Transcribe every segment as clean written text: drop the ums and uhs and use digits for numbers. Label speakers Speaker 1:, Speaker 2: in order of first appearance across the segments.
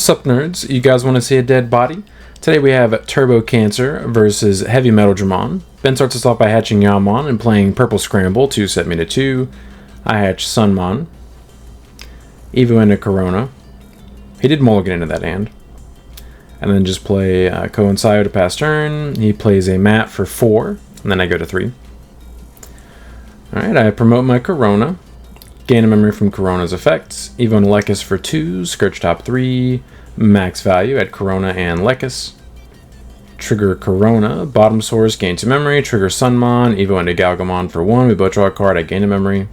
Speaker 1: Sup nerds, you guys want to see a dead body? Today we have Turbo Cancer versus HeavyMetaldramon. Ben starts us off by hatching Yamon and playing Purple Scramble to set me to 2. I hatch Sunmon. Evo into Corona. He did mulligan into that hand. And then just play Coincido to pass turn. He plays a mat for 4, and then I go to 3. Alright, I promote my Corona. Gain a memory from Corona's effects. Evo and Lekis for 2, Scourge top 3, max value at Corona and Lekis. Trigger Corona, bottom source, gain 2 memory. Trigger Sunmon, Evo into Galgamon for 1. We both draw a card, I gain a memory.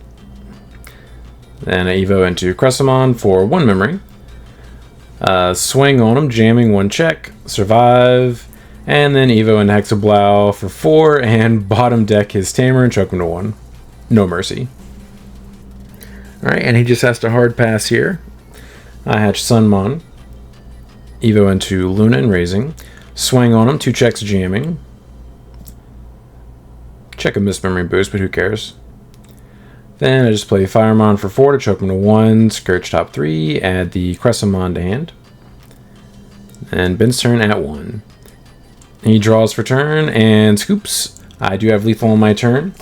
Speaker 1: Then I Evo into Cressamon for 1 memory. Swing on him, jamming 1 check, survive, and then Evo into Hexablow for 4, and bottom deck his Tamer and choke him to 1. No mercy. Alright, and he just has to hard pass here. I hatch Sunmon. Evo into Luna and Raising. Swing on him, 2 checks jamming. Check a missed memory boost, but who cares? Then I just play Firemon for 4 to choke him to 1. Scourge top 3, add the Cressamon to hand. And Ben's turn at 1. He draws for turn and scoops. I do have lethal on my turn.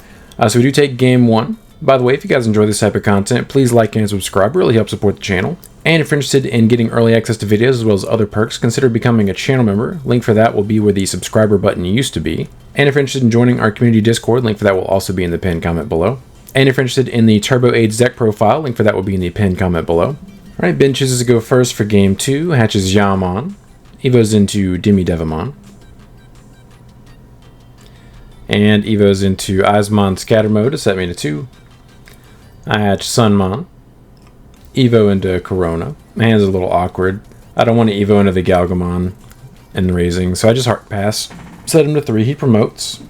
Speaker 1: So we do take game 1. By the way, if you guys enjoy this type of content, please like and subscribe. It really helps support the channel. And if you're interested in getting early access to videos as well as other perks, consider becoming a channel member. Link for that will be where the subscriber button used to be. And if you're interested in joining our community Discord, link for that will also be in the pinned comment below. And if you're interested in the Turbo AIDS deck profile, link for that will be in the pinned comment below. Alright, Ben chooses to go first for game 2, hatches Yamon, Evos into Digimon, and Evos into Eismon Scatter Mode to set me to 2. I hatch Sunmon, Evo into Corona. My hand's a little awkward. I don't want to Evo into the Galgamon and Raising, so I just hard pass. Set him to 3, he promotes.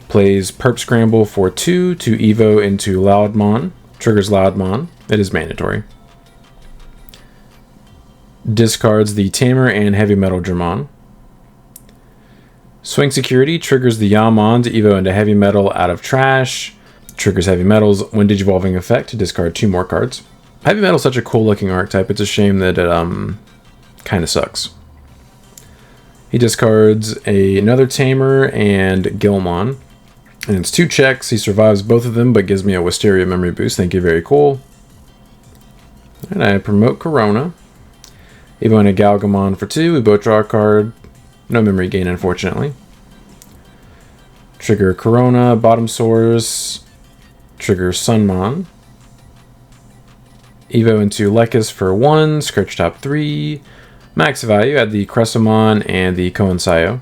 Speaker 1: Plays Perp Scramble for 2 to Evo into Loudmon. Triggers Loudmon. It is mandatory. Discards the Tamer and HeavyMetaldramon. Swing Security triggers the Yamon to Evo into Heavy Metal out of trash. Triggers Heavy Metal's when Digivolving effect to discard 2 more cards. Heavy Metal's such a cool looking archetype, it's a shame that it kind of sucks. He discards another Tamer and Gilmon. And it's 2 checks. He survives both of them, but gives me a Wisteria memory boost. Thank you, very cool. And I promote Corona. Evo into Galgamon for 2. We both draw a card. No memory gain, unfortunately. Trigger Corona, bottom source. Trigger Sunmon. Evo into Lekis for 1. Scourge top 3. Max value, add the Cressamon and the Coincido.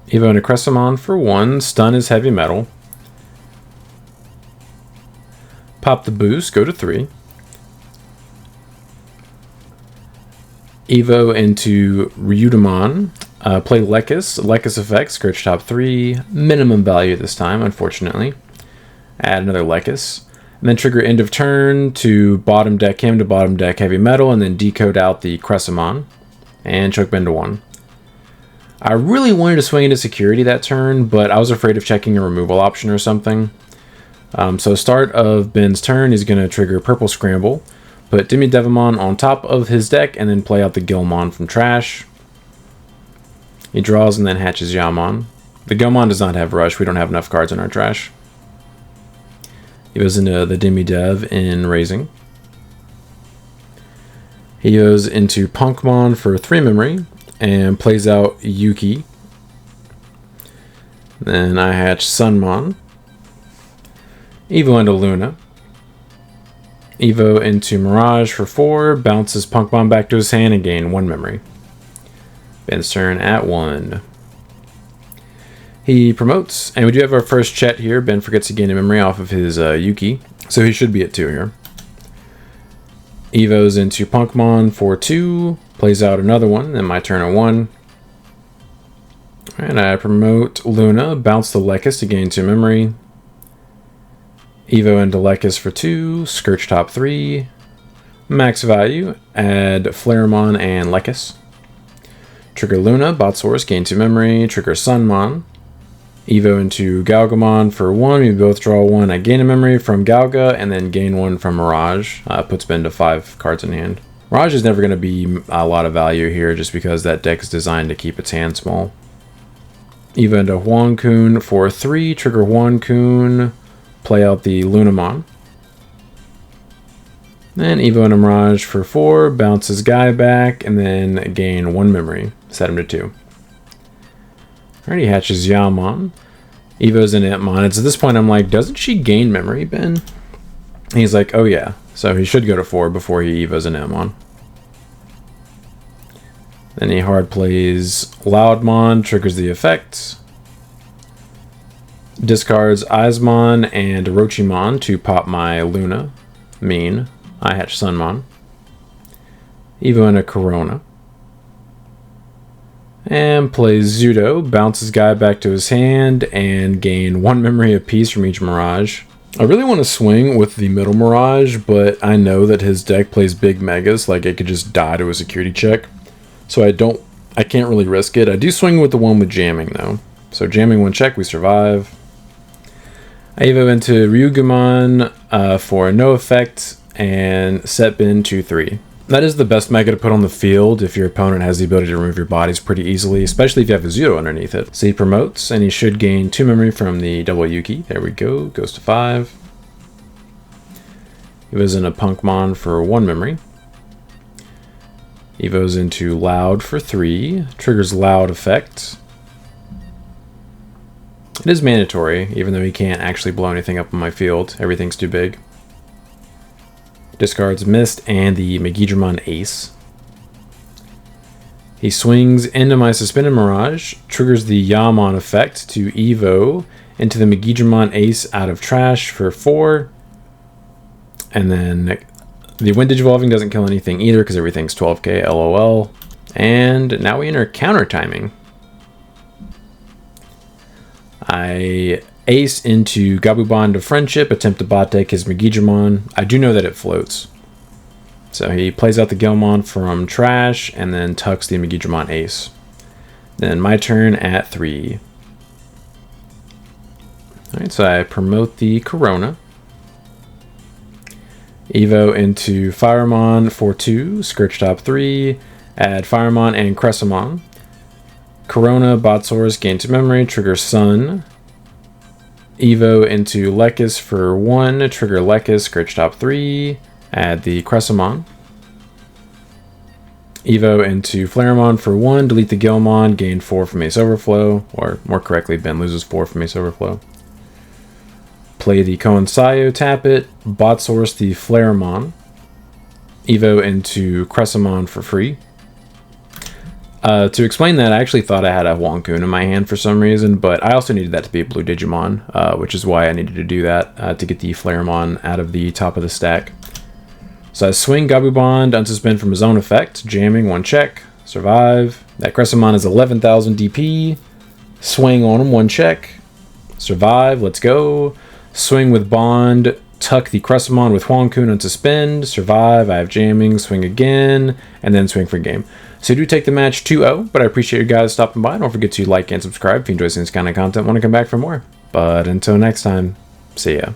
Speaker 1: Evo into Cressamon for 1. Stun is Heavy Metal. Pop the boost, go to 3. Evo into Ryudamon. Play Lekis. Lekis effect, Scourge top 3. Minimum value this time, unfortunately. Add another Lekis. And then trigger end of turn to bottom deck him to bottom deck Heavy Metal, and then decode out the Cressamon. And choke Ben to 1. I really wanted to swing into security that turn, but I was afraid of checking a removal option or something. So start of Ben's turn, he's going to trigger Purple Scramble, put Digimon on top of his deck, and then play out the Gilmon from trash. He draws and then hatches Yamon. The Gilmon does not have Rush, we don't have enough cards in our trash. He goes into the Demi-Dev in Raising. He goes into Punkmon for 3 memory. And plays out Yuki. Then I hatch Sunmon. Evo into Luna. Evo into Mirage for 4. Bounces Punkmon back to his hand and gain 1 memory. Ben's turn at 1. He promotes. And we do have our first chat here. Ben forgets to gain a memory off of his Yuki. So he should be at 2 here. Evo's into Punkmon for 2. Plays out another one, then my turn at 1. And I promote Luna, bounce the Lekis to gain 2 memory. Evo into Lekis for 2, Scourge top 3. Max value, add Flaremon and Lekis. Trigger Luna, bot source, gain 2 memory. Trigger Sunmon. Evo into Galgamon for 1. We both draw 1. I gain a memory from Galga and then gain 1 from Mirage. Puts Ben to 5 cards in hand. Mirage is never going to be a lot of value here just because that deck is designed to keep its hand small. Evo into Huankun for 3, trigger Huankun, play out the Lunamon. Then Evo into Mirage for 4, bounce his guy back, and then gain 1 memory, set him to 2. Alright, he hatches Yamon. Evo's in Antmon. It's at this point I'm like, doesn't she gain memory, Ben? He's like, oh yeah. So he should go to 4 before he Evos in Antmon. Then he hard plays Loudmon, triggers the effect. Discards Eismon and Orochimon to pop my Luna. I hatch Sunmon. Evo in a Corona. And plays Zudo, bounces guy back to his hand, and gain 1 memory apiece from each Mirage. I really want to swing with the middle Mirage, but I know that his deck plays big megas, like it could just die to a security check. So I can't really risk it. I do swing with the one with jamming though. So jamming 1 check, we survive. I Evo into Ryugamon for no effect, and set bin 2/3. That is the best mega to put on the field if your opponent has the ability to remove your bodies pretty easily, especially if you have a Zudo underneath it. So he promotes, and he should gain 2 memory from the double Yuki. There we go, goes to 5. Evo's in a Punkmon for 1 memory. Evo's into Loud for 3, triggers Loud effect. It is mandatory, even though he can't actually blow anything up on my field. Everything's too big. Discards Mist and the Megidramon Ace. He swings into my Suspended Mirage, triggers the Yamon effect to Evo into the Megidramon Ace out of trash for 4. And then the Wind Digivolving doesn't kill anything either because everything's 12k, LOL. And now we enter counter timing. I Ace into Gabu Bond of Friendship, attempt to bot deck his Megidramon. I do know that it floats. So he plays out the Gilmon from trash and then tucks the Megidramon Ace. Then my turn at 3. Alright, so I promote the Corona. Evo into Firemon for 2, Scourge Top 3, add Firemon and Cressamon. Corona, Botsaurus, gain 2 memory, trigger Sun. Evo into Lekis for 1, trigger Lekis, Scourge Top 3, add the Cressamon. Evo into Flareon for 1, delete the Gilmon, gain 4 from Ace Overflow, or more correctly, Ben loses 4 from Ace Overflow. Play the Koensayo, tap it, Botsaurus the Flareon. Evo into Cressamon for free. To explain that, I actually thought I had a Huankun in my hand for some reason, but I also needed that to be a blue Digimon, which is why I needed to do that, to get the Flaremon out of the top of the stack. So I swing Gabu Bond, unsuspend from his own effect, jamming 1 check, survive. That Cressamon is 11,000 DP, swing on him 1 check, survive, let's go. Swing with Bond, tuck the Cressamon with Huankun, unsuspend, survive, I have jamming, swing again, and then swing for game. So you do take the match 2-0, but I appreciate you guys stopping by. Don't forget to like and subscribe if you enjoy seeing this kind of content. Want to come back for more. But until next time, see ya.